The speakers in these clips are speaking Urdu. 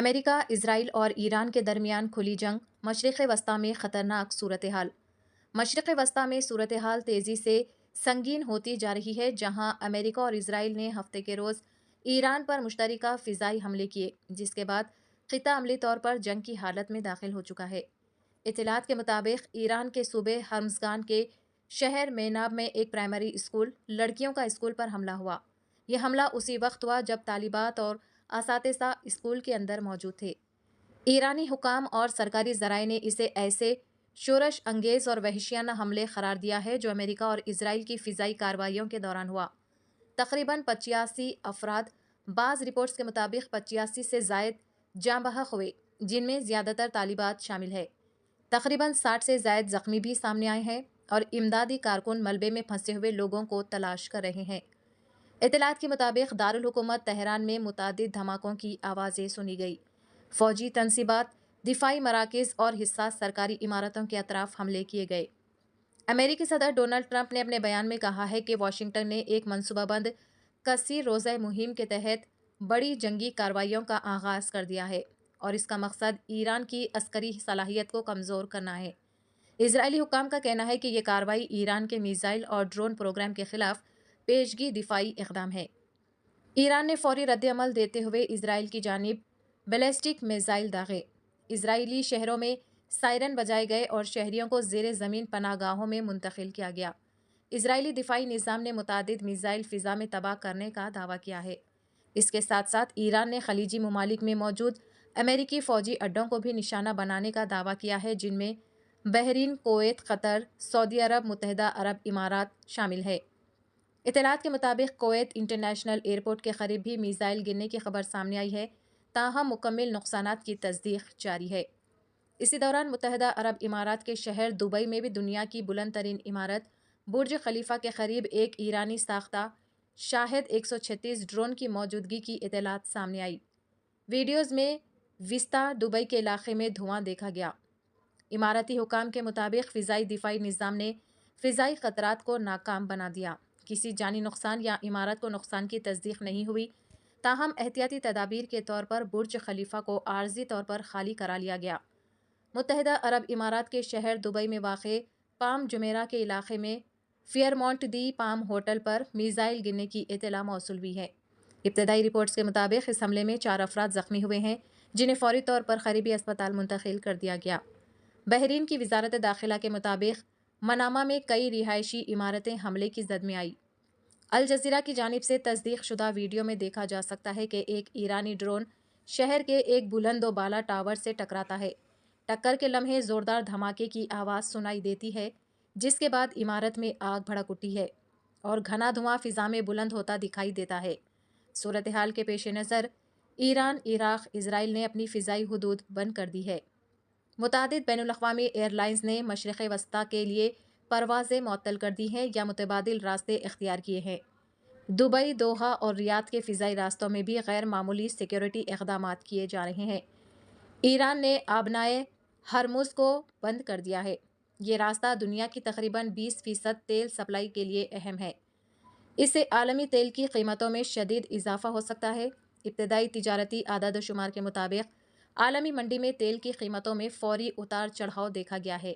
امریکہ، اسرائیل اور ایران کے درمیان کھلی جنگ، مشرق وسطیٰ میں خطرناک صورتحال۔ مشرق وسطیٰ میں صورتحال تیزی سے سنگین ہوتی جا رہی ہے، جہاں امریکہ اور اسرائیل نے ہفتے کے روز ایران پر مشترکہ فضائی حملے کیے، جس کے بعد خطہ عملی طور پر جنگ کی حالت میں داخل ہو چکا ہے۔ اطلاعات کے مطابق ایران کے صوبے ہرمزگان کے شہر میناب میں ایک پرائمری اسکول، لڑکیوں کا اسکول پر حملہ ہوا۔ یہ حملہ اسی وقت ہوا جب طالبات اور اساتذہ اسکول کے اندر موجود تھے۔ ایرانی حکام اور سرکاری ذرائع نے اسے ایسے شورش انگیز اور وحشیانہ حملے قرار دیا ہے جو امریکہ اور اسرائیل کی فضائی کارروائیوں کے دوران ہوا۔ تقریباً 85 افراد، بعض رپورٹس کے مطابق 85 سے زائد جاں بحق ہوئے، جن میں زیادہ تر طالبات شامل ہیں۔ تقریباً 60 سے زائد زخمی بھی سامنے آئے ہیں اور امدادی کارکن ملبے میں پھنسے ہوئے لوگوں کو تلاش کر رہے ہیں۔ اطلاعات کے مطابق دارالحکومت تہران میں متعدد دھماکوں کی آوازیں سنی گئی۔ فوجی تنصیبات، دفاعی مراکز اور حساس سرکاری عمارتوں کے اطراف حملے کیے گئے۔ امریکی صدر ڈونلڈ ٹرمپ نے اپنے بیان میں کہا ہے کہ واشنگٹن نے ایک منصوبہ بند کثیر روزہ مہم کے تحت بڑی جنگی کارروائیوں کا آغاز کر دیا ہے اور اس کا مقصد ایران کی عسکری صلاحیت کو کمزور کرنا ہے۔ اسرائیلی حکام کا کہنا ہے کہ یہ کارروائی ایران کے میزائل اور ڈرون پروگرام کے خلاف پیشگی دفاعی اقدام ہے۔ ایران نے فوری رد عمل دیتے ہوئے اسرائیل کی جانب بیلسٹک میزائل داغے۔ اسرائیلی شہروں میں سائرن بجائے گئے اور شہریوں کو زیر زمین پناہ گاہوں میں منتقل کیا گیا۔ اسرائیلی دفاعی نظام نے متعدد میزائل فضا میں تباہ کرنے کا دعویٰ کیا ہے۔ اس کے ساتھ ساتھ ایران نے خلیجی ممالک میں موجود امریکی فوجی اڈوں کو بھی نشانہ بنانے کا دعویٰ کیا ہے، جن میں بحرین، کویت، قطر، سعودی عرب، متحدہ عرب امارات شامل ہے۔ اطلاعات کے مطابق کویت انٹرنیشنل ایئرپورٹ کے قریب بھی میزائل گرنے کی خبر سامنے آئی ہے، تاہم مکمل نقصانات کی تصدیق جاری ہے۔ اسی دوران متحدہ عرب امارات کے شہر دبئی میں بھی دنیا کی بلند ترین عمارت برج خلیفہ کے قریب ایک ایرانی ساختہ شاہد 136 ڈرون کی موجودگی کی اطلاعات سامنے آئی۔ ویڈیوز میں وسطی دبئی کے علاقے میں دھواں دیکھا گیا۔ اماراتی حکام کے مطابق فضائی دفاعی نظام نے فضائی خطرات کو ناکام بنا دیا۔ کسی جانی نقصان یا عمارت کو نقصان کی تصدیق نہیں ہوئی، تاہم احتیاطی تدابیر کے طور پر برج خلیفہ کو عارضی طور پر خالی کرا لیا گیا۔ متحدہ عرب امارات کے شہر دبئی میں واقع پام جمیرہ کے علاقے میں فیئرمونٹ دی پام ہوٹل پر میزائل گرنے کی اطلاع موصول ہوئی ہے۔ ابتدائی رپورٹس کے مطابق اس حملے میں 4 افراد زخمی ہوئے ہیں، جنہیں فوری طور پر قریبی اسپتال منتقل کر دیا گیا۔ بحرین کی وزارت داخلہ کے مطابق منامہ میں کئی رہائشی عمارتیں حملے کی زد میں آئی۔ الجزیرہ کی جانب سے تصدیق شدہ ویڈیو میں دیکھا جا سکتا ہے کہ ایک ایرانی ڈرون شہر کے ایک بلند و بالا ٹاور سے ٹکراتا ہے۔ ٹکر کے لمحے زوردار دھماکے کی آواز سنائی دیتی ہے، جس کے بعد عمارت میں آگ بھڑک اٹھی ہے اور گھنا دھواں فضا میں بلند ہوتا دکھائی دیتا ہے۔ صورتحال کے پیش نظر ایران، عراق، اسرائیل نے اپنی فضائی حدود بند کر دی ہے۔ متعدد بین الاقوامی ایئر لائنز نے مشرق وسطیٰ کے لیے پروازیں معطل کر دی ہیں یا متبادل راستے اختیار کیے ہیں۔ دبئی، دوحہ اور ریاض کے فضائی راستوں میں بھی غیر معمولی سیکیورٹی اقدامات کیے جا رہے ہیں۔ ایران نے آبنائے ہرمز کو بند کر دیا ہے۔ یہ راستہ دنیا کی تقریباً 20% تیل سپلائی کے لیے اہم ہے۔ اس سے عالمی تیل کی قیمتوں میں شدید اضافہ ہو سکتا ہے۔ ابتدائی تجارتی اعداد و شمار کے مطابق عالمی منڈی میں تیل کی قیمتوں میں فوری اتار چڑھاؤ دیکھا گیا ہے۔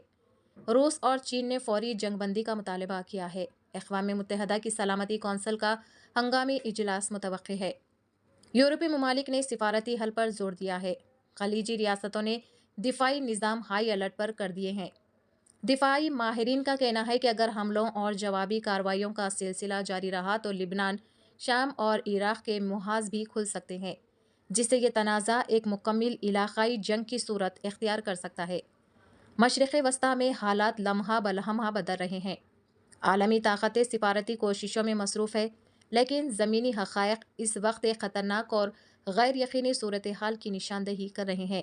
روس اور چین نے فوری جنگ بندی کا مطالبہ کیا ہے۔ اقوام متحدہ کی سلامتی کونسل کا ہنگامی اجلاس متوقع ہے۔ یورپی ممالک نے سفارتی حل پر زور دیا ہے۔ خلیجی ریاستوں نے دفاعی نظام ہائی الرٹ پر کر دیے ہیں۔ دفاعی ماہرین کا کہنا ہے کہ اگر حملوں اور جوابی کارروائیوں کا سلسلہ جاری رہا تو لبنان، شام اور عراق کے محاذ بھی کھل سکتے ہیں، جس سے یہ تنازع ایک مکمل علاقائی جنگ کی صورت اختیار کر سکتا ہے۔ مشرق وسطیٰ میں حالات لمحہ بلمحہ بدل رہے ہیں۔ عالمی طاقتیں سفارتی کوششوں میں مصروف ہے، لیکن زمینی حقائق اس وقت ایک خطرناک اور غیر یقینی صورتحال کی نشاندہی کر رہے ہیں۔